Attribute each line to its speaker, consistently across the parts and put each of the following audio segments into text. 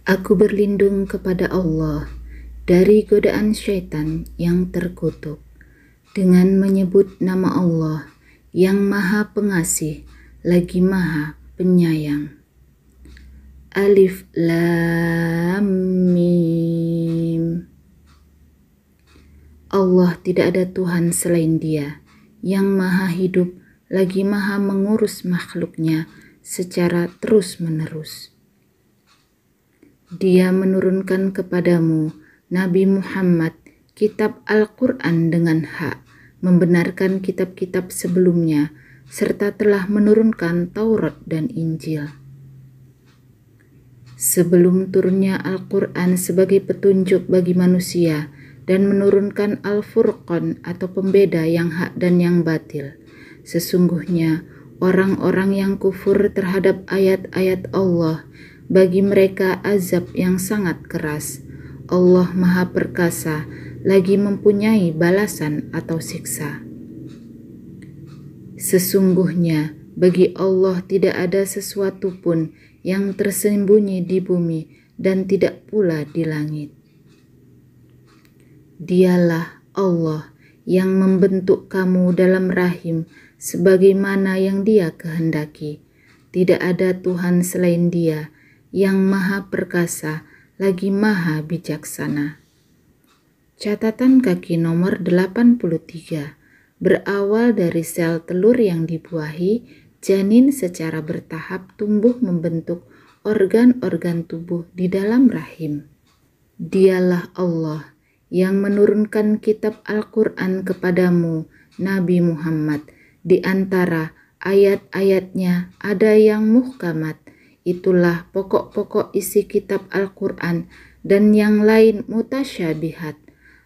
Speaker 1: Aku berlindung kepada Allah dari godaan syaitan yang terkutuk dengan menyebut nama Allah yang Maha Pengasih lagi Maha Penyayang. Alif Lam Mim. Allah tidak ada Tuhan selain Dia yang Maha Hidup lagi Maha mengurus makhluknya secara terus-menerus. Dia menurunkan kepadamu, Nabi Muhammad, kitab Al-Quran dengan hak, membenarkan kitab-kitab sebelumnya, serta telah menurunkan Taurat dan Injil. Sebelum turunnya Al-Quran sebagai petunjuk bagi manusia dan menurunkan Al-Furqan atau pembeda yang hak dan yang batil, sesungguhnya orang-orang yang kufur terhadap ayat-ayat Allah, bagi mereka azab yang sangat keras. Allah Maha Perkasa lagi mempunyai balasan atau siksa. Sesungguhnya bagi Allah tidak ada sesuatu pun yang tersembunyi di bumi dan tidak pula di langit. Dialah Allah yang membentuk kamu dalam rahim sebagaimana yang Dia kehendaki. Tidak ada Tuhan selain Dia yang Maha Perkasa lagi Maha Bijaksana. Catatan kaki nomor 83 berawal dari sel telur yang dibuahi, janin secara bertahap tumbuh membentuk organ-organ tubuh di dalam rahim. Dialah Allah yang menurunkan kitab Al-Quran kepadamu, Nabi Muhammad. Di antara ayat-ayatnya ada yang muhkamat, itulah pokok-pokok isi kitab Al-Quran, dan yang lain mutasyabihat.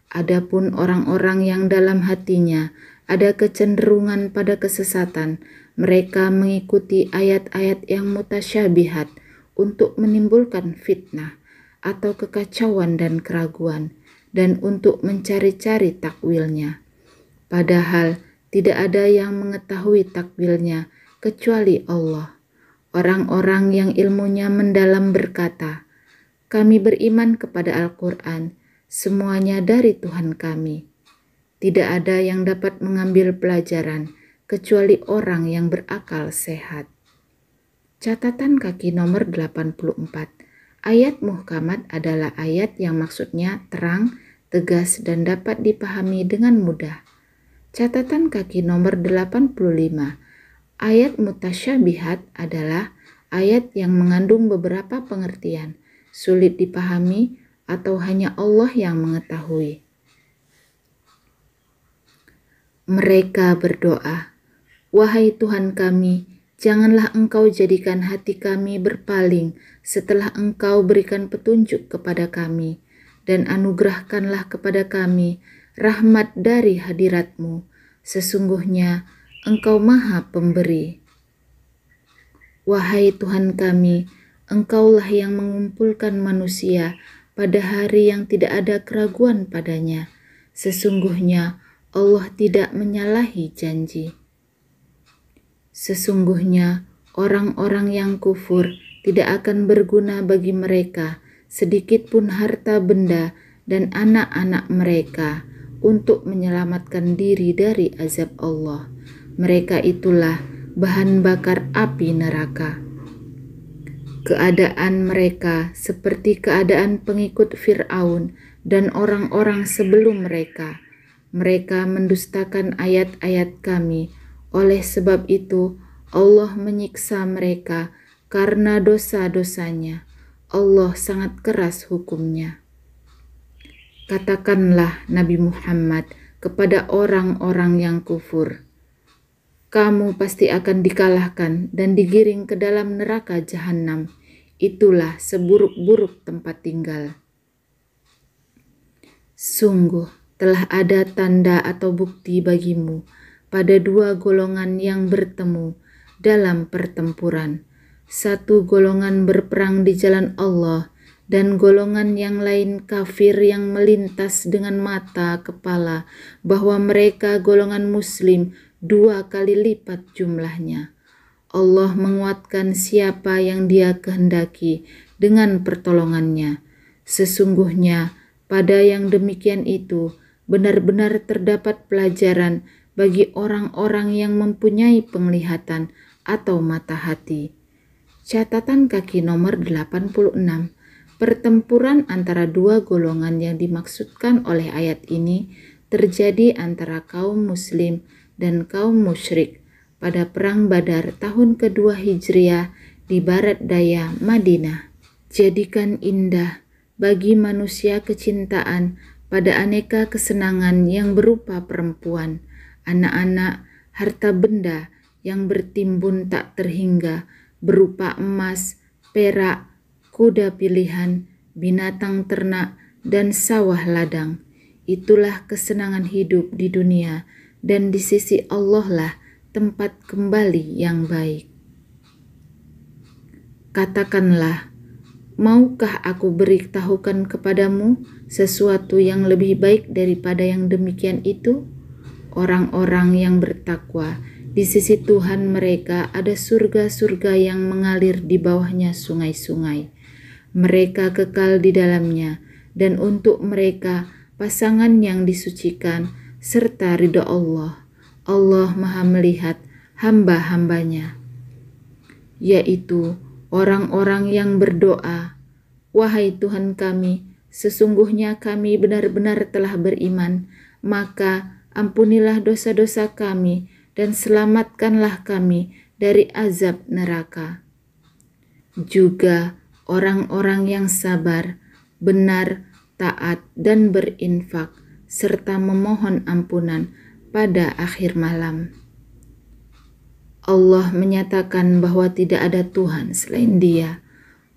Speaker 1: Adapun orang-orang yang dalam hatinya ada kecenderungan pada kesesatan, mereka mengikuti ayat-ayat yang mutasyabihat untuk menimbulkan fitnah atau kekacauan dan keraguan, dan untuk mencari-cari takwilnya. Padahal tidak ada yang mengetahui takwilnya kecuali Allah. Orang-orang yang ilmunya mendalam berkata, "Kami beriman kepada Al-Quran, semuanya dari Tuhan kami." Tidak ada yang dapat mengambil pelajaran kecuali orang yang berakal sehat. Catatan kaki nomor 84. Ayat muhkamat adalah ayat yang maksudnya terang, tegas, dan dapat dipahami dengan mudah. Catatan kaki nomor 85. Ayat mutasyabihat adalah ayat yang mengandung beberapa pengertian, sulit dipahami, atau hanya Allah yang mengetahui. Mereka berdoa, "Wahai Tuhan kami, janganlah Engkau jadikan hati kami berpaling setelah Engkau berikan petunjuk kepada kami, dan anugerahkanlah kepada kami rahmat dari hadirat-Mu. Sesungguhnya Engkau Maha Pemberi." Wahai Tuhan kami, Engkaulah yang mengumpulkan manusia pada hari yang tidak ada keraguan padanya. Sesungguhnya Allah tidak menyalahi janji. Sesungguhnya orang-orang yang kufur tidak akan berguna bagi mereka sedikit pun harta benda dan anak-anak mereka untuk menyelamatkan diri dari azab Allah. Mereka itulah bahan bakar api neraka. Keadaan mereka seperti keadaan pengikut Fir'aun dan orang-orang sebelum mereka. Mereka mendustakan ayat-ayat kami. Oleh sebab itu, Allah menyiksa mereka karena dosa-dosanya. Allah sangat keras hukumnya. Katakanlah Nabi Muhammad kepada orang-orang yang kufur, "Kamu pasti akan dikalahkan dan digiring ke dalam neraka jahanam. Itulah seburuk-buruk tempat tinggal." Sungguh telah ada tanda atau bukti bagimu pada dua golongan yang bertemu dalam pertempuran. Satu golongan berperang di jalan Allah, dan golongan yang lain kafir yang melintas dengan mata kepala bahwa mereka golongan muslim 2 kali lipat jumlahnya. Allah menguatkan siapa yang Dia kehendaki dengan pertolongannya. Sesungguhnya pada yang demikian itu benar-benar terdapat pelajaran bagi orang-orang yang mempunyai penglihatan atau mata hati. Catatan kaki nomor 86. Pertempuran antara dua golongan yang dimaksudkan oleh ayat ini terjadi antara kaum muslim dan kaum musyrik pada Perang Badar tahun kedua Hijriah di barat daya Madinah. Jadikan indah bagi manusia kecintaan pada aneka kesenangan yang berupa perempuan, anak-anak, harta benda yang bertimbun tak terhingga berupa emas, perak, kuda pilihan, binatang ternak, dan sawah ladang. Itulah kesenangan hidup di dunia, dan di sisi Allah lah tempat kembali yang baik. Katakanlah, maukah aku beritahukan kepadamu sesuatu yang lebih baik daripada yang demikian itu? Orang-orang yang bertakwa, di sisi Tuhan mereka ada surga-surga yang mengalir di bawahnya sungai-sungai. Mereka kekal di dalamnya, dan untuk mereka pasangan yang disucikan serta ridha Allah. Allah Maha melihat hamba-hambanya, yaitu orang-orang yang berdoa, "Wahai Tuhan kami, sesungguhnya kami benar-benar telah beriman, maka ampunilah dosa-dosa kami dan selamatkanlah kami dari azab neraka." Juga orang-orang yang sabar, benar, taat, dan berinfak, serta memohon ampunan pada akhir malam. Allah menyatakan bahwa tidak ada Tuhan selain Dia,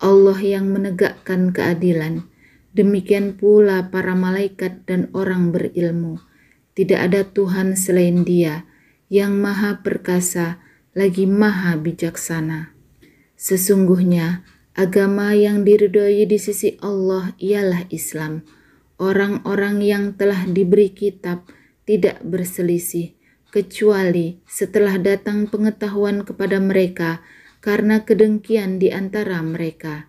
Speaker 1: Allah yang menegakkan keadilan. Demikian pula para malaikat dan orang berilmu. Tidak ada Tuhan selain Dia, yang maha perkasa lagi maha bijaksana. Sesungguhnya agama yang diridhoi di sisi Allah ialah Islam. Orang-orang yang telah diberi kitab tidak berselisih, kecuali setelah datang pengetahuan kepada mereka karena kedengkian di antara mereka.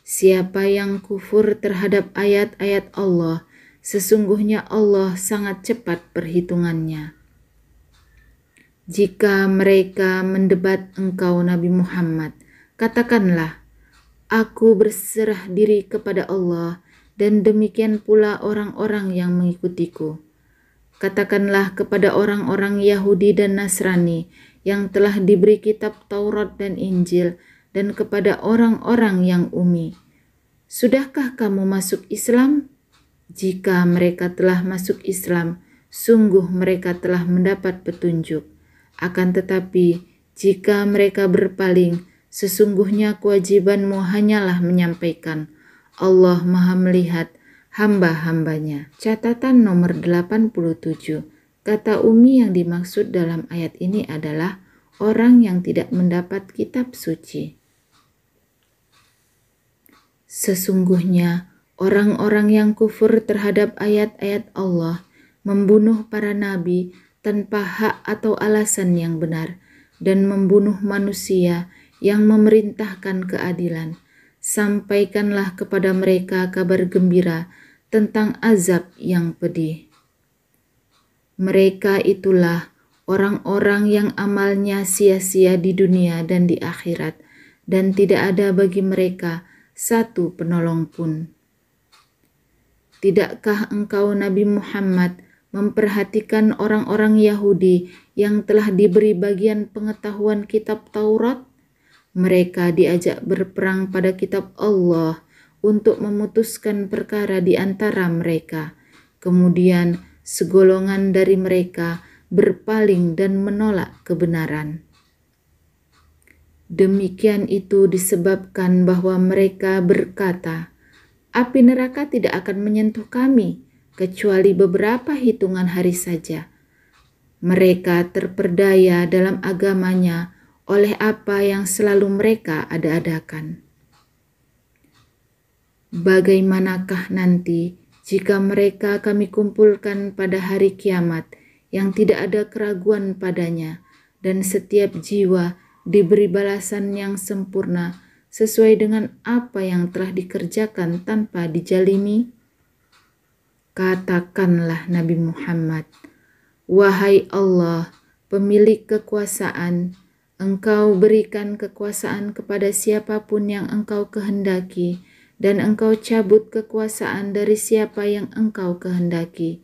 Speaker 1: Siapa yang kufur terhadap ayat-ayat Allah, sesungguhnya Allah sangat cepat perhitungannya. Jika mereka mendebat engkau Nabi Muhammad, katakanlah, aku berserah diri kepada Allah, dan demikian pula orang-orang yang mengikutiku. Katakanlah kepada orang-orang Yahudi dan Nasrani yang telah diberi kitab Taurat dan Injil, dan kepada orang-orang yang ummi, sudahkah kamu masuk Islam? Jika mereka telah masuk Islam, sungguh mereka telah mendapat petunjuk. Akan tetapi, jika mereka berpaling, sesungguhnya kewajibanmu hanyalah menyampaikan. Allah Maha melihat hamba-hambanya. Catatan nomor 87. Kata ummi yang dimaksud dalam ayat ini adalah orang yang tidak mendapat kitab suci. Sesungguhnya orang-orang yang kufur terhadap ayat-ayat Allah, membunuh para nabi tanpa hak atau alasan yang benar, dan membunuh manusia yang memerintahkan keadilan, sampaikanlah kepada mereka kabar gembira tentang azab yang pedih. Mereka itulah orang-orang yang amalnya sia-sia di dunia dan di akhirat, dan tidak ada bagi mereka satu penolong pun. Tidakkah engkau Nabi Muhammad memperhatikan orang-orang Yahudi yang telah diberi bagian pengetahuan kitab Taurat? Mereka diajak berperang pada kitab Allah untuk memutuskan perkara di antara mereka. Kemudian segolongan dari mereka berpaling dan menolak kebenaran. Demikian itu disebabkan bahwa mereka berkata, api neraka tidak akan menyentuh kami, kecuali beberapa hitungan hari saja. Mereka terperdaya dalam agamanya oleh apa yang selalu mereka ada-adakan. Bagaimanakah nanti jika mereka kami kumpulkan pada hari kiamat yang tidak ada keraguan padanya, dan setiap jiwa diberi balasan yang sempurna sesuai dengan apa yang telah dikerjakan tanpa dijalimi? Katakanlah Nabi Muhammad, wahai Allah, pemilik kekuasaan, Engkau berikan kekuasaan kepada siapapun yang Engkau kehendaki, dan Engkau cabut kekuasaan dari siapa yang Engkau kehendaki.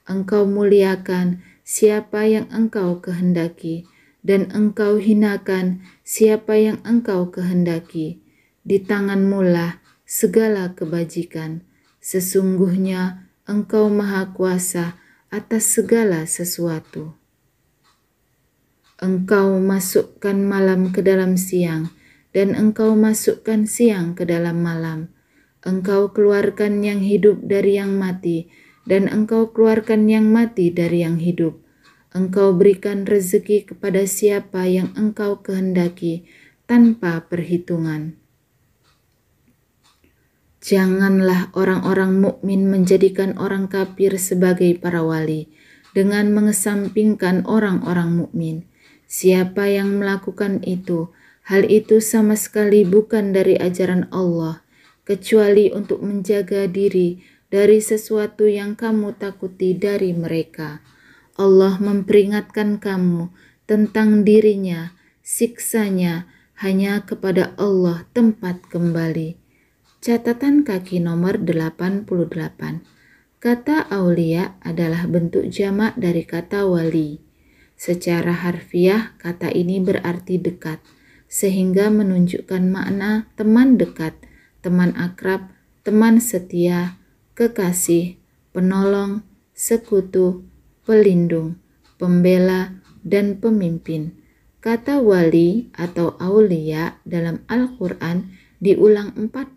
Speaker 1: Engkau muliakan siapa yang Engkau kehendaki, dan Engkau hinakan siapa yang Engkau kehendaki. Di tangan-Mu lah segala kebajikan. Sesungguhnya Engkau Maha Kuasa atas segala sesuatu. Engkau masukkan malam ke dalam siang, dan Engkau masukkan siang ke dalam malam. Engkau keluarkan yang hidup dari yang mati, dan Engkau keluarkan yang mati dari yang hidup. Engkau berikan rezeki kepada siapa yang Engkau kehendaki tanpa perhitungan. Janganlah orang-orang mukmin menjadikan orang kafir sebagai para wali dengan mengesampingkan orang-orang mukmin. Siapa yang melakukan itu, hal itu sama sekali bukan dari ajaran Allah, kecuali untuk menjaga diri dari sesuatu yang kamu takuti dari mereka. Allah memperingatkan kamu tentang dirinya, siksanya hanya kepada Allah tempat kembali. Catatan kaki nomor 88. Kata aulia adalah bentuk jamak dari kata wali. Secara harfiah, kata ini berarti dekat, sehingga menunjukkan makna teman dekat, teman akrab, teman setia, kekasih, penolong, sekutu, pelindung, pembela, dan pemimpin. Kata wali atau aulia dalam Al-Quran diulang 41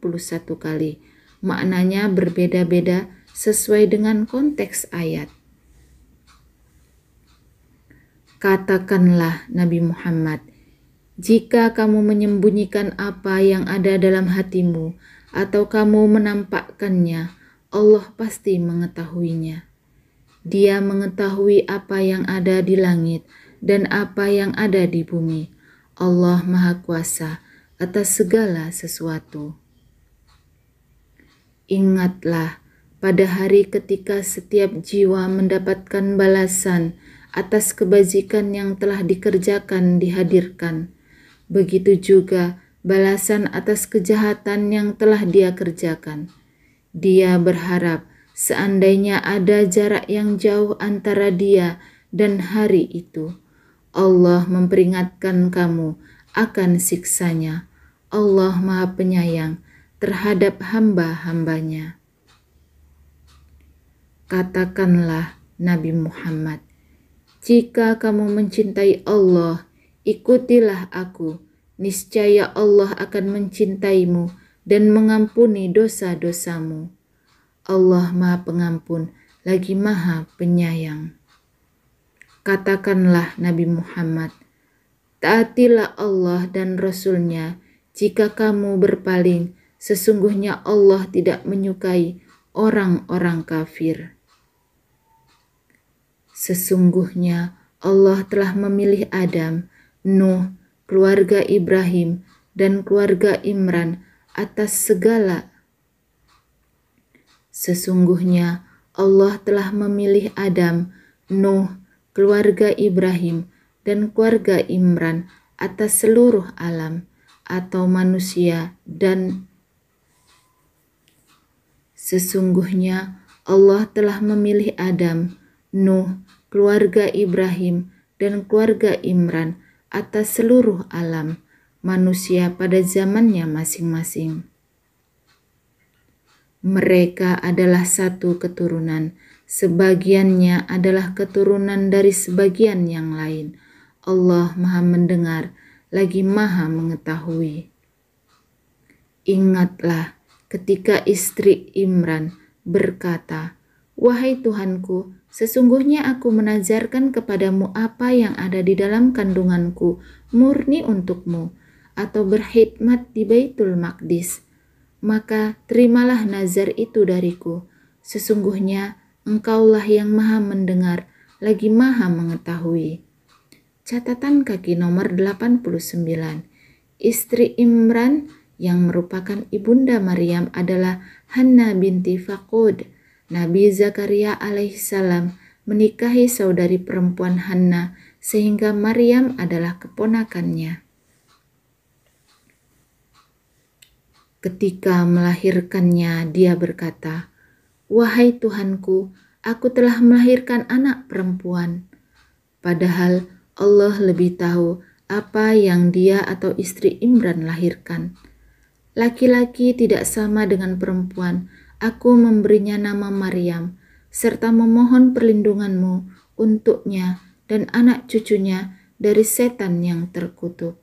Speaker 1: kali. Maknanya berbeda-beda sesuai dengan konteks ayat. Katakanlah Nabi Muhammad, jika kamu menyembunyikan apa yang ada dalam hatimu atau kamu menampakkannya, Allah pasti mengetahuinya. Dia mengetahui apa yang ada di langit dan apa yang ada di bumi. Allah Maha Kuasa atas segala sesuatu. Ingatlah pada hari ketika setiap jiwa mendapatkan balasan atas kebajikan yang telah dikerjakan dihadirkan. Begitu juga balasan atas kejahatan yang telah dia kerjakan. Dia berharap seandainya ada jarak yang jauh antara dia dan hari itu, Allah memperingatkan kamu akan siksanya. Allah Maha Penyayang terhadap hamba-hambanya. Katakanlah Nabi Muhammad, jika kamu mencintai Allah, ikutilah aku, niscaya Allah akan mencintaimu dan mengampuni dosa-dosamu. Allah Maha Pengampun lagi Maha Penyayang. Katakanlah Nabi Muhammad, taatilah Allah dan Rasul-Nya. Jika kamu berpaling, sesungguhnya Allah tidak menyukai orang-orang kafir. Sesungguhnya Allah telah memilih Adam, Nuh, keluarga Ibrahim, dan keluarga Imran atas segala. Sesungguhnya Allah telah memilih Adam, Nuh, keluarga Ibrahim, dan keluarga Imran atas seluruh alam atau manusia, dan sesungguhnya Allah telah memilih Adam, Nuh, keluarga Ibrahim, dan keluarga Imran atas seluruh alam manusia pada zamannya masing-masing. Mereka adalah satu keturunan, sebagiannya adalah keturunan dari sebagian yang lain. Allah Maha Mendengar lagi Maha Mengetahui. Ingatlah ketika istri Imran berkata, wahai Tuhanku, sesungguhnya aku menazarkan kepadamu apa yang ada di dalam kandunganku murni untukmu, atau berkhidmat di Baitul Maqdis. Maka terimalah nazar itu dariku. Sesungguhnya Engkaulah yang Maha Mendengar lagi Maha Mengetahui. Catatan kaki nomor 89. Istri Imran yang merupakan ibunda Maryam adalah Hanna binti Faqud. Nabi Zakaria alaihissalam menikahi saudari perempuan Hanna sehingga Maryam adalah keponakannya. Ketika melahirkannya, dia berkata, "Wahai Tuhanku, aku telah melahirkan anak perempuan." Padahal Allah lebih tahu apa yang dia atau istri Imran lahirkan. Laki-laki tidak sama dengan perempuan. Aku memberinya nama Maryam, serta memohon perlindunganmu untuknya dan anak cucunya dari setan yang terkutuk.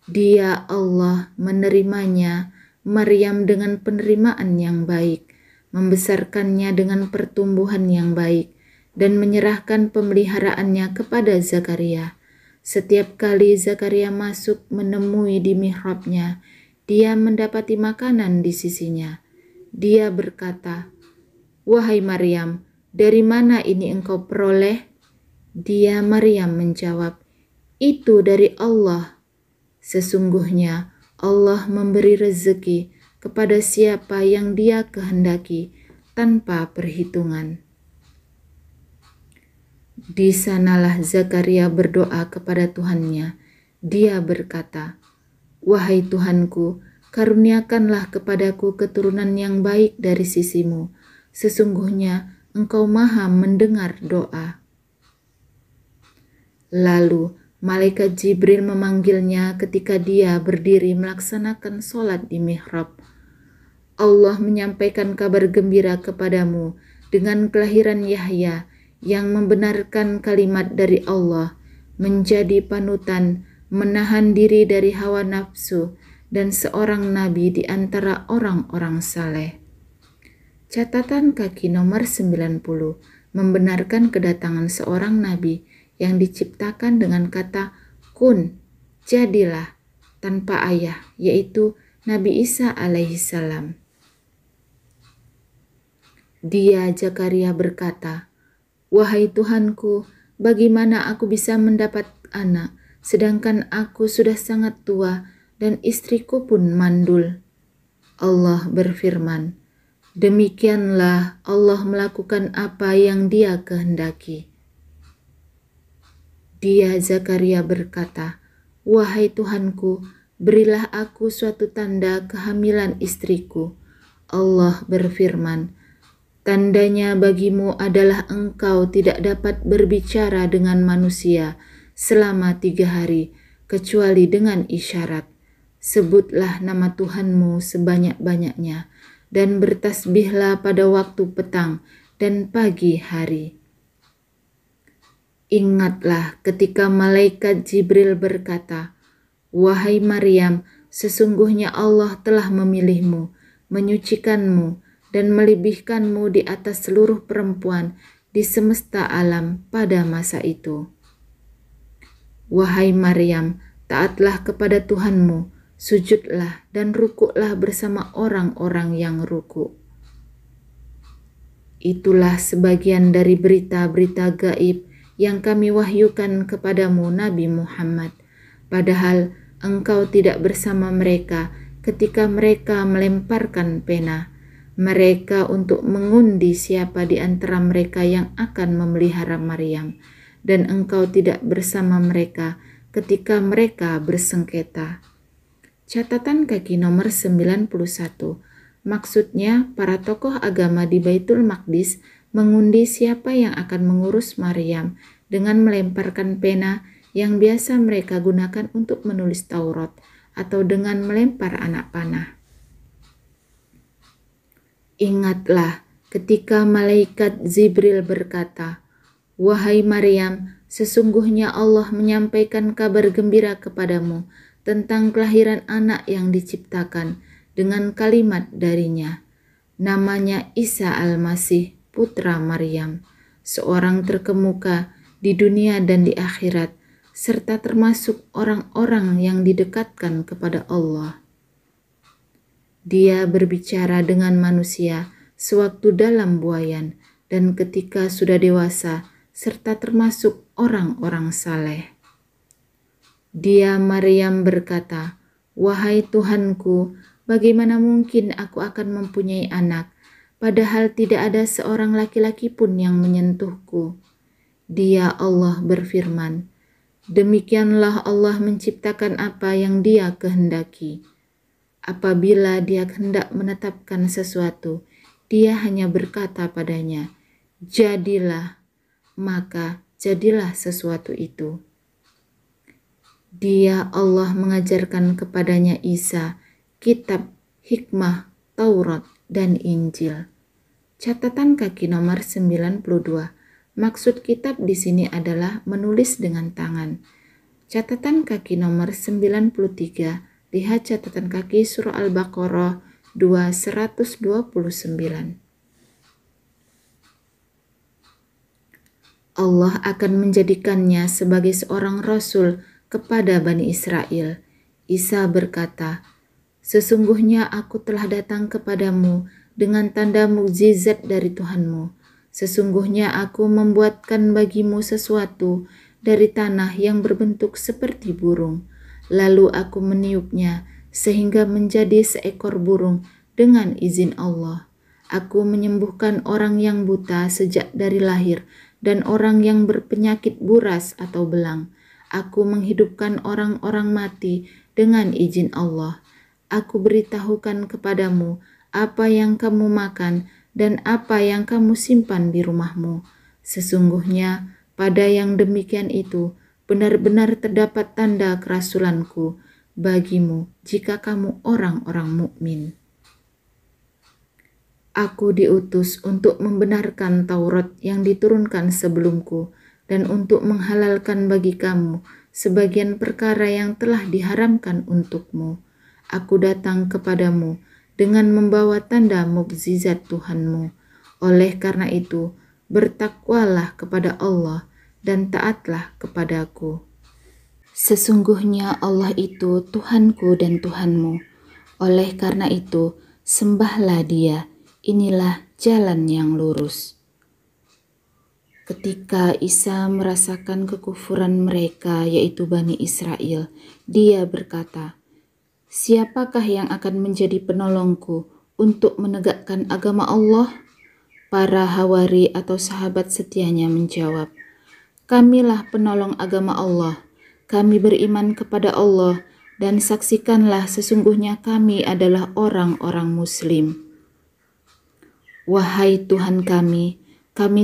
Speaker 1: Dia Allah menerimanya, Maryam dengan penerimaan yang baik, membesarkannya dengan pertumbuhan yang baik, dan menyerahkan pemeliharaannya kepada Zakaria. Setiap kali Zakaria masuk menemui di mihrabnya, dia mendapati makanan di sisinya. Dia berkata, "Wahai Maryam, dari mana ini engkau peroleh?" Dia Maryam menjawab, "Itu dari Allah. Sesungguhnya Allah memberi rezeki kepada siapa yang Dia kehendaki tanpa perhitungan." Di sanalah Zakaria berdoa kepada Tuhannya. Dia berkata, "Wahai Tuhanku, karuniakanlah kepadaku keturunan yang baik dari sisimu. Sesungguhnya Engkau Maha mendengar doa." Lalu malaikat Jibril memanggilnya ketika dia berdiri melaksanakan sholat di mihrab. Allah menyampaikan kabar gembira kepadamu dengan kelahiran Yahya yang membenarkan kalimat dari Allah, menjadi panutan, menahan diri dari hawa nafsu, dan seorang nabi di antara orang-orang saleh. Catatan kaki nomor 90 membenarkan kedatangan seorang nabi yang diciptakan dengan kata kun, jadilah, tanpa ayah, yaitu Nabi Isa alaihissalam. Dia Zakaria berkata, "Wahai Tuhanku, bagaimana aku bisa mendapat anak, sedangkan aku sudah sangat tua dan istriku pun mandul?" Allah berfirman, "Demikianlah Allah melakukan apa yang Dia kehendaki." Dia Zakaria berkata, "Wahai Tuhanku, berilah aku suatu tanda kehamilan istriku." Allah berfirman, "Tandanya bagimu adalah engkau tidak dapat berbicara dengan manusia selama 3 hari, kecuali dengan isyarat. Sebutlah nama Tuhanmu sebanyak-banyaknya, dan bertasbihlah pada waktu petang dan pagi hari." Ingatlah ketika malaikat Jibril berkata, "Wahai Maryam, sesungguhnya Allah telah memilihmu, menyucikanmu, dan melebihkanmu di atas seluruh perempuan di semesta alam pada masa itu. Wahai Maryam, taatlah kepada Tuhanmu, sujudlah dan rukuklah bersama orang-orang yang rukuk." Itulah sebagian dari berita-berita gaib yang kami wahyukan kepadamu Nabi Muhammad, padahal engkau tidak bersama mereka ketika mereka melemparkan pena mereka untuk mengundi siapa di antara mereka yang akan memelihara Maryam, dan engkau tidak bersama mereka ketika mereka bersengketa. Catatan kaki nomor 91. Maksudnya para tokoh agama di Baitul Maqdis mengundi siapa yang akan mengurus Maryam dengan melemparkan pena yang biasa mereka gunakan untuk menulis Taurat, atau dengan melempar anak panah. Ingatlah ketika malaikat Jibril berkata, "Wahai Maryam, sesungguhnya Allah menyampaikan kabar gembira kepadamu tentang kelahiran anak yang diciptakan dengan kalimat darinya. Namanya Isa Al-Masih, putra Maryam, seorang terkemuka di dunia dan di akhirat, serta termasuk orang-orang yang didekatkan kepada Allah. Dia berbicara dengan manusia sewaktu dalam buayan dan ketika sudah dewasa, serta termasuk orang-orang saleh." Dia Maryam berkata, Wahai Tuhanku, bagaimana mungkin aku akan mempunyai anak, padahal tidak ada seorang laki-laki pun yang menyentuhku. Dia Allah berfirman, demikianlah Allah menciptakan apa yang Dia kehendaki. Apabila Dia hendak menetapkan sesuatu, Dia hanya berkata padanya, jadilah, maka jadilah sesuatu itu. Dia Allah mengajarkan kepadanya Isa kitab, hikmah, Taurat, dan Injil. Catatan kaki nomor 92. Maksud kitab di sini adalah menulis dengan tangan. Catatan kaki nomor 93. Lihat catatan kaki surah Al-Baqarah 2:129. Allah akan menjadikannya sebagai seorang rasul kepada Bani Israel. Isa berkata, sesungguhnya aku telah datang kepadamu dengan tanda mukjizat dari Tuhanmu. Sesungguhnya aku membuatkan bagimu sesuatu dari tanah yang berbentuk seperti burung. Lalu aku meniupnya sehingga menjadi seekor burung dengan izin Allah. Aku menyembuhkan orang yang buta sejak dari lahir dan orang yang berpenyakit buras atau belang. Aku menghidupkan orang-orang mati dengan izin Allah. Aku beritahukan kepadamu apa yang kamu makan dan apa yang kamu simpan di rumahmu. Sesungguhnya pada yang demikian itu benar-benar terdapat tanda kerasulanku bagimu jika kamu orang-orang mukmin. Aku diutus untuk membenarkan Taurat yang diturunkan sebelumku dan untuk menghalalkan bagi kamu sebagian perkara yang telah diharamkan untukmu. Aku datang kepadamu dengan membawa tanda mukjizat Tuhanmu. Oleh karena itu, bertakwalah kepada Allah dan taatlah kepadaku. Sesungguhnya Allah itu Tuhanku dan Tuhanmu. Oleh karena itu, sembahlah Dia. Inilah jalan yang lurus. Ketika Isa merasakan kekufuran mereka, yaitu Bani Israel, Dia berkata, siapakah yang akan menjadi penolongku untuk menegakkan agama Allah? Para Hawari atau sahabat setianya menjawab, kamilah penolong agama Allah. Kami beriman kepada Allah dan saksikanlah sesungguhnya kami adalah orang-orang Muslim. Wahai Tuhan kami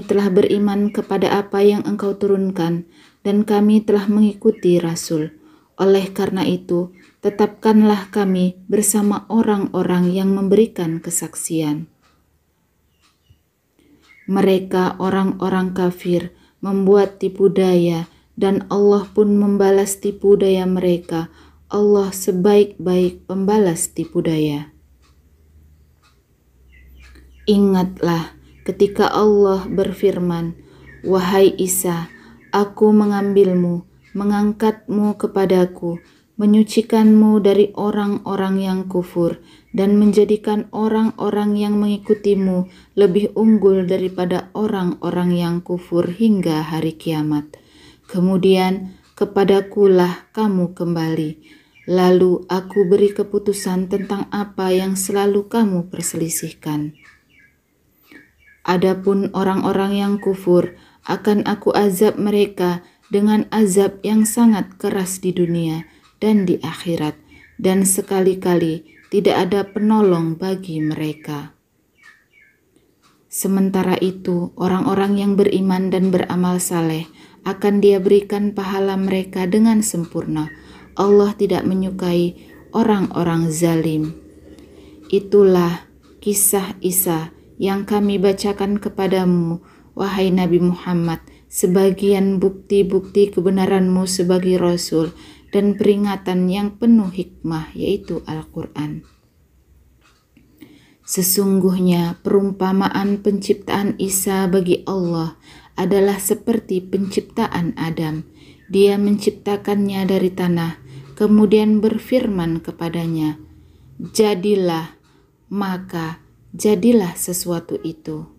Speaker 1: telah beriman kepada apa yang Engkau turunkan dan kami telah mengikuti Rasul. Oleh karena itu, tetapkanlah kami bersama orang-orang yang memberikan kesaksian. Mereka orang-orang kafir membuat tipu daya dan Allah pun membalas tipu daya mereka. Allah sebaik-baik pembalas tipu daya. Ingatlah ketika Allah berfirman, wahai Isa, aku mengambilmu, mengangkatmu kepadaku, menyucikanmu dari orang-orang yang kufur, dan menjadikan orang-orang yang mengikutimu lebih unggul daripada orang-orang yang kufur hingga hari kiamat. Kemudian kepadakulah kamu kembali, lalu aku beri keputusan tentang apa yang selalu kamu perselisihkan. Adapun orang-orang yang kufur, akan aku azab mereka dengan azab yang sangat keras di dunia dan di akhirat, dan sekali-kali tidak ada penolong bagi mereka. Sementara itu, orang-orang yang beriman dan beramal saleh akan Dia berikan pahala mereka dengan sempurna. Allah tidak menyukai orang-orang zalim. Itulah kisah Isa yang kami bacakan kepadamu, wahai Nabi Muhammad, sebagian bukti-bukti kebenaranmu sebagai Rasul dan peringatan yang penuh hikmah, yaitu Al-Quran. Sesungguhnya perumpamaan penciptaan Isa bagi Allah adalah seperti penciptaan Adam. Dia menciptakannya dari tanah, kemudian berfirman kepadanya, jadilah, maka jadilah sesuatu itu.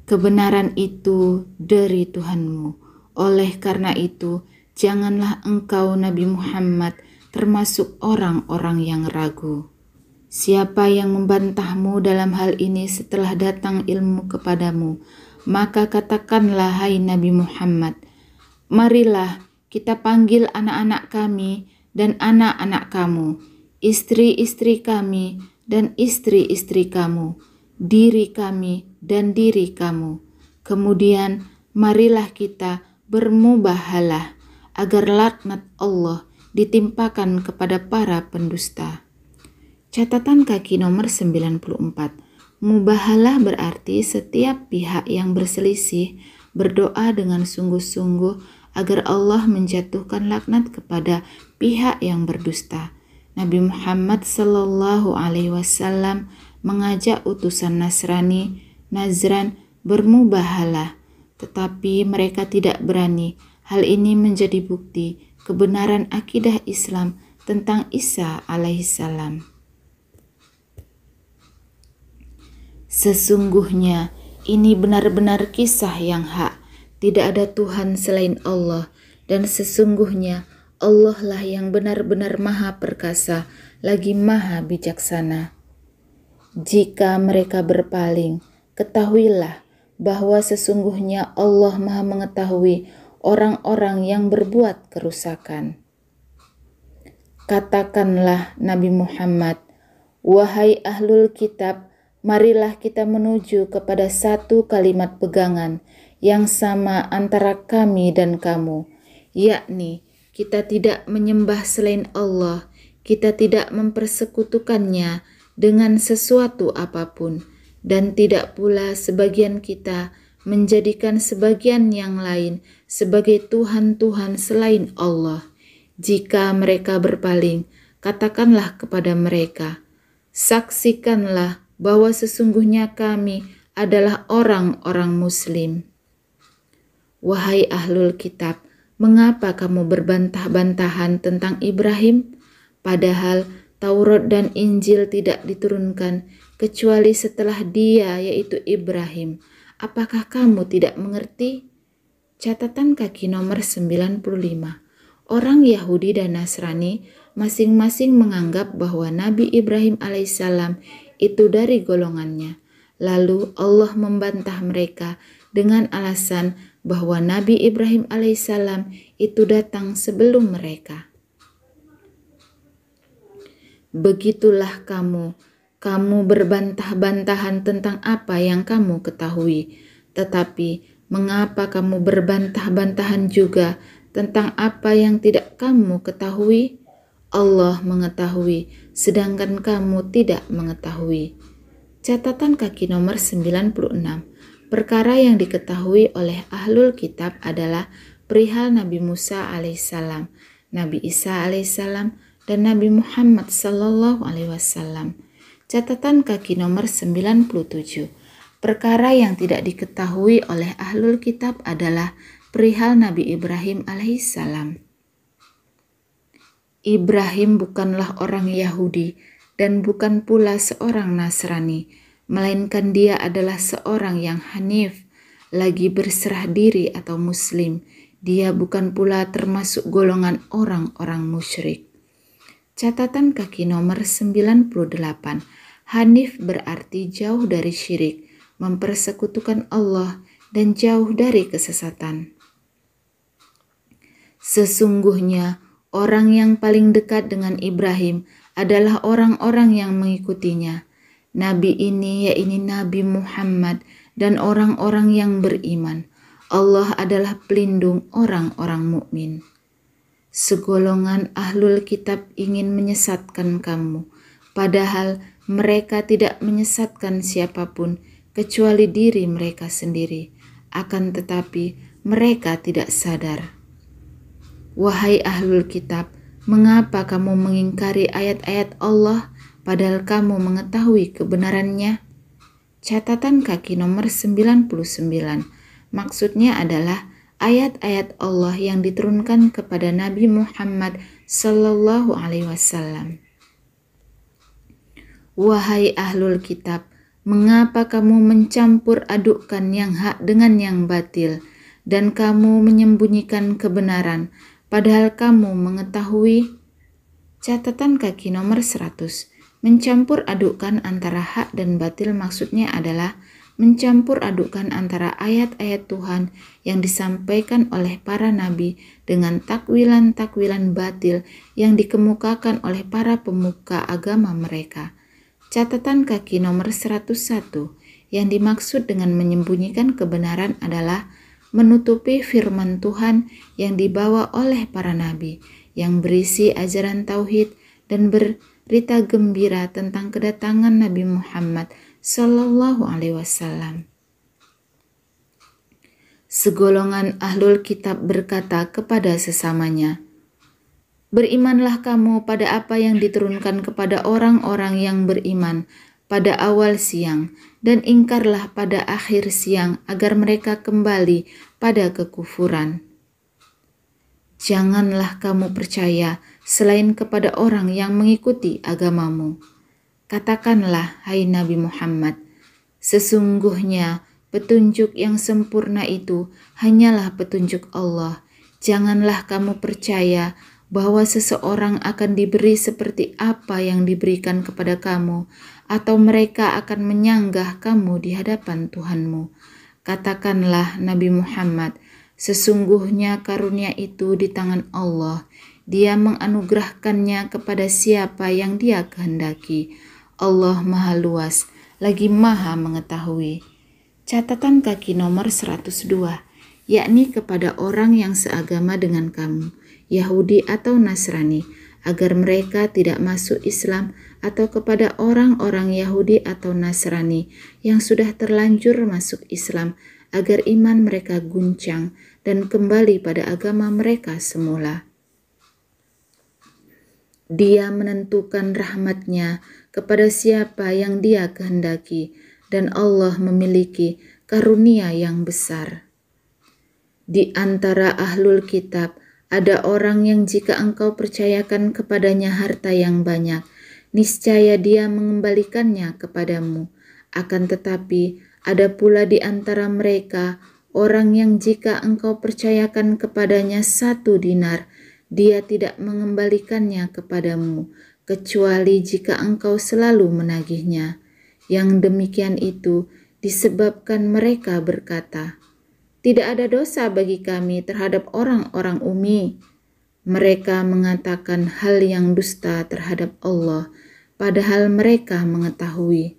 Speaker 1: Kebenaran itu dari Tuhanmu. Oleh karena itu, janganlah engkau Nabi Muhammad termasuk orang-orang yang ragu. Siapa yang membantahmu dalam hal ini setelah datang ilmu kepadamu, maka katakanlah, hai Nabi Muhammad, marilah kita panggil anak-anak kami dan anak-anak kamu, istri-istri kami dan istri-istri kamu, diri kami dan diri kamu. Kemudian marilah kita bermubahalah agar laknat Allah ditimpakan kepada para pendusta. Catatan kaki nomor 94. Mubahalah berarti setiap pihak yang berselisih berdoa dengan sungguh-sungguh agar Allah menjatuhkan laknat kepada pihak yang berdusta. Nabi Muhammad sallallahu alaihi wasallam mengajak utusan Najran bermubahalah, tetapi mereka tidak berani. Hal ini menjadi bukti kebenaran akidah Islam tentang Isa alaihissalam. Sesungguhnya ini benar-benar kisah yang hak. Tidak ada Tuhan selain Allah, dan sesungguhnya Allah lah yang benar-benar maha perkasa, lagi maha bijaksana. Jika mereka berpaling, ketahuilah bahwa sesungguhnya Allah maha mengetahui orang-orang yang berbuat kerusakan. Katakanlah Nabi Muhammad, wahai ahlul kitab, marilah kita menuju kepada satu kalimat pegangan yang sama antara kami dan kamu, yakni kita tidak menyembah selain Allah, kita tidak mempersekutukannya dengan sesuatu apapun, dan tidak pula sebagian kita menjadikan sebagian yang lain sebagai Tuhan-Tuhan selain Allah. Jika mereka berpaling, katakanlah kepada mereka, saksikanlah bahwa sesungguhnya kami adalah orang-orang Muslim. Wahai ahlul kitab, mengapa kamu berbantah-bantahan tentang Ibrahim? Padahal Taurat dan Injil tidak diturunkan kecuali setelah dia, yaitu Ibrahim. Apakah kamu tidak mengerti? Catatan kaki nomor 95. Orang Yahudi dan Nasrani masing-masing menganggap bahwa Nabi Ibrahim alaihissalam itu dari golongannya. Lalu Allah membantah mereka dengan alasan bahwa Nabi Ibrahim alaihissalam itu datang sebelum mereka. Begitulah kamu berbantah-bantahan tentang apa yang kamu ketahui. Tetapi mengapa kamu berbantah-bantahan juga tentang apa yang tidak kamu ketahui? Allah mengetahui, sedangkan kamu tidak mengetahui. Catatan kaki nomor 96. Perkara yang diketahui oleh ahlul kitab adalah perihal Nabi Musa alaihissalam, Nabi Isa alaihissalam, dan Nabi Muhammad sallallahu alaihi wasallam. Catatan kaki nomor 97. Perkara yang tidak diketahui oleh ahlul kitab adalah perihal Nabi Ibrahim alaihissalam. Ibrahim bukanlah orang Yahudi dan bukan pula seorang Nasrani, melainkan dia adalah seorang yang hanif, lagi berserah diri atau muslim. Dia bukan pula termasuk golongan orang-orang musyrik. Catatan kaki nomor 98. Hanif berarti jauh dari syirik, mempersekutukan Allah, dan jauh dari kesesatan. Sesungguhnya orang yang paling dekat dengan Ibrahim adalah orang-orang yang mengikutinya. Nabi ini yaitu Nabi Muhammad dan orang-orang yang beriman. Allah adalah pelindung orang-orang mukmin. Segolongan ahlul kitab ingin menyesatkan kamu, padahal mereka tidak menyesatkan siapapun kecuali diri mereka sendiri. Akan tetapi mereka tidak sadar. Wahai ahlul kitab, mengapa kamu mengingkari ayat-ayat Allah padahal kamu mengetahui kebenarannya? Catatan kaki nomor 99. Maksudnya adalah ayat-ayat Allah yang diturunkan kepada Nabi Muhammad sallallahu alaihi wasallam. Wahai ahlul kitab, mengapa kamu mencampur adukkan yang hak dengan yang batil, dan kamu menyembunyikan kebenaran, padahal kamu mengetahui? Catatan kaki nomor 100. Mencampur adukkan antara hak dan batil maksudnya adalah mencampur adukkan antara ayat-ayat Tuhan yang disampaikan oleh para nabi dengan takwilan-takwilan batil yang dikemukakan oleh para pemuka agama mereka. Catatan kaki nomor 101. Yang dimaksud dengan menyembunyikan kebenaran adalah menutupi firman Tuhan yang dibawa oleh para nabi, yang berisi ajaran tauhid dan berita gembira tentang kedatangan Nabi Muhammad Sallallahu Alaihi Wasallam. Segolongan ahlul kitab berkata kepada sesamanya, "Berimanlah kamu pada apa yang diturunkan kepada orang-orang yang beriman pada awal siang, dan ingkarlah pada akhir siang agar mereka kembali pada kekufuran. Janganlah kamu percaya selain kepada orang yang mengikuti agamamu. Katakanlah, hai Nabi Muhammad, sesungguhnya petunjuk yang sempurna itu hanyalah petunjuk Allah. Janganlah kamu percaya bahwa seseorang akan diberi seperti apa yang diberikan kepada kamu, atau mereka akan menyanggah kamu di hadapan Tuhanmu. Katakanlah, Nabi Muhammad, sesungguhnya karunia itu di tangan Allah. Dia menganugerahkannya kepada siapa yang Dia kehendaki. Allah Maha Luas, lagi Maha Mengetahui." Catatan kaki nomor 102, yakni kepada orang yang seagama dengan kamu, Yahudi atau Nasrani, agar mereka tidak masuk Islam, atau kepada orang-orang Yahudi atau Nasrani yang sudah terlanjur masuk Islam, agar iman mereka guncang dan kembali pada agama mereka semula. Dia menentukan rahmat-Nya kepada siapa yang Dia kehendaki, dan Allah memiliki karunia yang besar. Di antara ahlul kitab ada orang yang jika engkau percayakan kepadanya harta yang banyak, niscaya dia mengembalikannya kepadamu. Akan tetapi ada pula di antara mereka orang yang jika engkau percayakan kepadanya 1 dinar, dia tidak mengembalikannya kepadamu, kecuali jika engkau selalu menagihnya. Yang demikian itu disebabkan mereka berkata, "Tidak ada dosa bagi kami terhadap orang-orang ummi." Mereka mengatakan hal yang dusta terhadap Allah, padahal mereka mengetahui.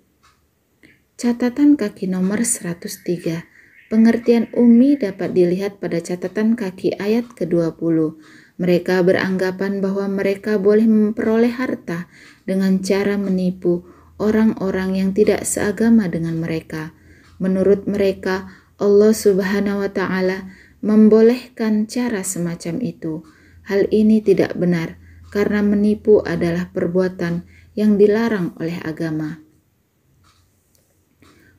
Speaker 1: Catatan kaki nomor 103. Pengertian ummi dapat dilihat pada catatan kaki ayat ke-20. Mereka beranggapan bahwa mereka boleh memperoleh harta dengan cara menipu orang-orang yang tidak seagama dengan mereka. Menurut mereka, Allah Subhanahu wa Ta'ala membolehkan cara semacam itu. Hal ini tidak benar, karena menipu adalah perbuatan yang dilarang oleh agama.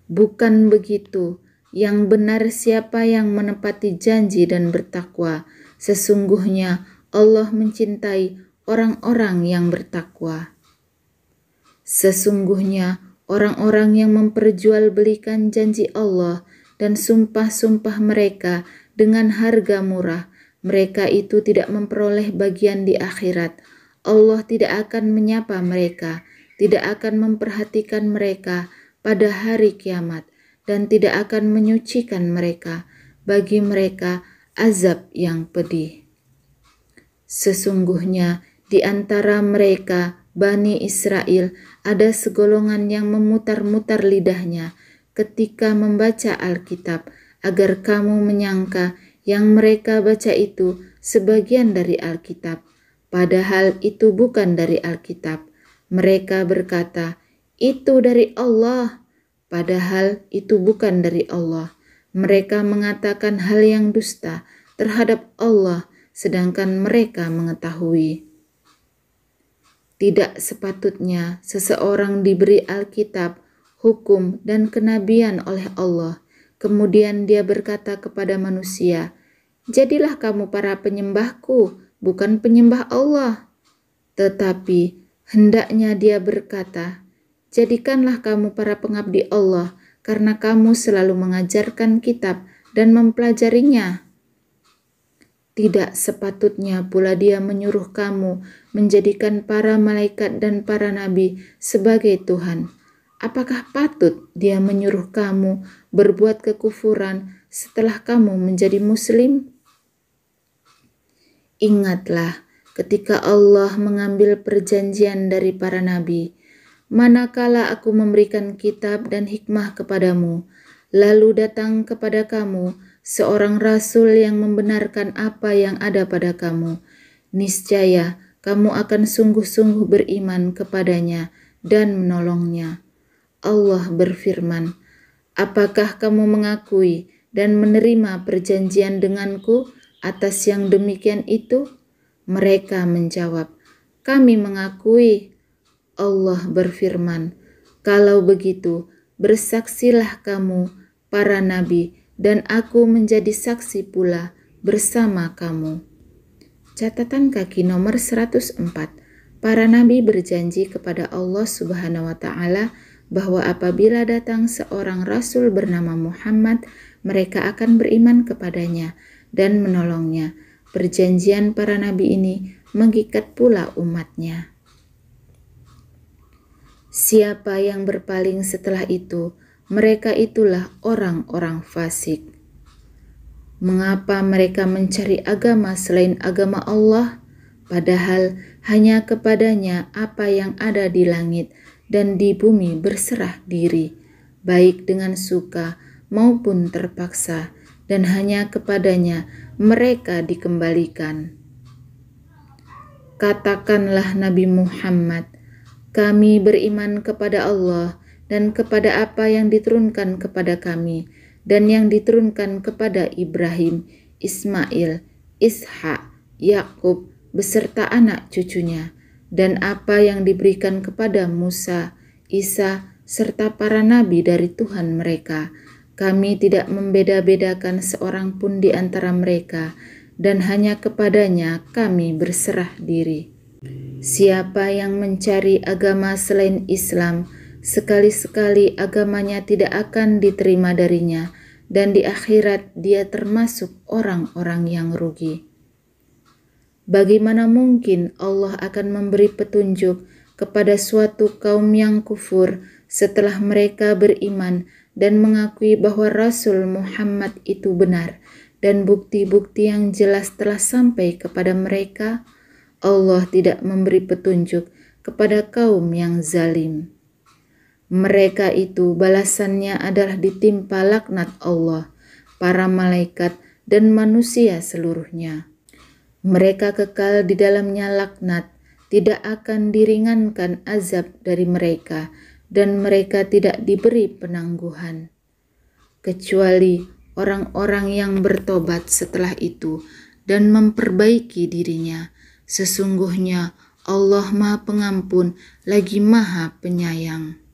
Speaker 1: Bukan begitu, yang benar siapa yang menepati janji dan bertakwa. Sesungguhnya Allah mencintai orang-orang yang bertakwa. Sesungguhnya orang-orang yang memperjualbelikan janji Allah dan sumpah-sumpah mereka dengan harga murah, mereka itu tidak memperoleh bagian di akhirat. Allah tidak akan menyapa mereka, tidak akan memperhatikan mereka pada hari kiamat, dan tidak akan menyucikan mereka. Bagi mereka azab yang pedih. Sesungguhnya di antara mereka Bani Israel ada segolongan yang memutar-mutar lidahnya ketika membaca Alkitab, agar kamu menyangka yang mereka baca itu sebagian dari Alkitab, padahal itu bukan dari Alkitab. Mereka berkata, "Itu dari Allah," padahal itu bukan dari Allah. Mereka mengatakan hal yang dusta terhadap Allah, sedangkan mereka mengetahui. Tidak sepatutnya seseorang diberi Alkitab, hukum, dan kenabian oleh Allah, kemudian dia berkata kepada manusia, "Jadilah kamu para penyembahku, bukan penyembah Allah." Tetapi hendaknya dia berkata, "Jadikanlah kamu para pengabdi Allah, karena kamu selalu mengajarkan kitab dan mempelajarinya." Tidak sepatutnya pula Dia menyuruh kamu menjadikan para malaikat dan para nabi sebagai Tuhan. Apakah patut Dia menyuruh kamu berbuat kekufuran setelah kamu menjadi muslim? Ingatlah ketika Allah mengambil perjanjian dari para nabi, manakala aku memberikan kitab dan hikmah kepadamu, lalu datang kepada kamu seorang rasul yang membenarkan apa yang ada pada kamu, niscaya kamu akan sungguh-sungguh beriman kepadanya dan menolongnya. Allah berfirman, apakah kamu mengakui dan menerima perjanjian denganku atas yang demikian itu? Mereka menjawab, kami mengakui. Allah berfirman, kalau begitu bersaksilah kamu, para nabi, dan aku menjadi saksi pula bersama kamu. Catatan kaki nomor 104. Para nabi berjanji kepada Allah Subhanahu wa Ta'ala bahwa apabila datang seorang rasul bernama Muhammad, mereka akan beriman kepadanya dan menolongnya. Perjanjian para nabi ini mengikat pula umatnya. Siapa yang berpaling setelah itu, mereka itulah orang-orang fasik. Mengapa mereka mencari agama selain agama Allah, padahal hanya kepadanya apa yang ada di langit dan di bumi berserah diri, baik dengan suka maupun terpaksa, dan hanya kepadanya mereka dikembalikan. Katakanlah Nabi Muhammad, kami beriman kepada Allah dan kepada apa yang diturunkan kepada kami dan yang diturunkan kepada Ibrahim, Ismail, Ishak, Yakub beserta anak cucunya, dan apa yang diberikan kepada Musa, Isa, serta para nabi dari Tuhan mereka. Kami tidak membeda-bedakan seorang pun di antara mereka, dan hanya kepadanya kami berserah diri. Siapa yang mencari agama selain Islam, sekali-sekali agamanya tidak akan diterima darinya, dan di akhirat dia termasuk orang-orang yang rugi. Bagaimana mungkin Allah akan memberi petunjuk kepada suatu kaum yang kufur setelah mereka beriman dan mengakui bahwa Rasul Muhammad itu benar dan bukti-bukti yang jelas telah sampai kepada mereka? Allah tidak memberi petunjuk kepada kaum yang zalim. Mereka itu balasannya adalah ditimpa laknat Allah, para malaikat, dan manusia seluruhnya. Mereka kekal di dalamnya laknat, tidak akan diringankan azab dari mereka, dan mereka tidak diberi penangguhan. Kecuali orang-orang yang bertobat setelah itu dan memperbaiki dirinya. Sesungguhnya Allah Maha Pengampun lagi Maha Penyayang.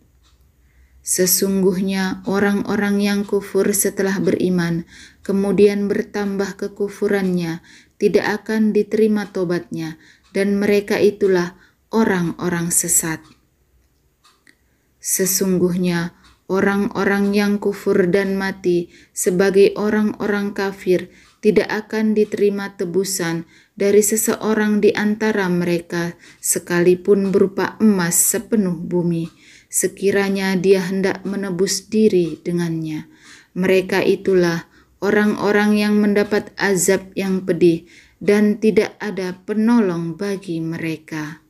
Speaker 1: Sesungguhnya orang-orang yang kufur setelah beriman, kemudian bertambah kekufurannya, tidak akan diterima tobatnya, dan mereka itulah orang-orang sesat. Sesungguhnya orang-orang yang kufur dan mati sebagai orang-orang kafir tidak akan diterima tebusan dari seseorang di antara mereka, sekalipun berupa emas sepenuh bumi, sekiranya dia hendak menebus diri dengannya. Mereka itulah orang-orang yang mendapat azab yang pedih, dan tidak ada penolong bagi mereka.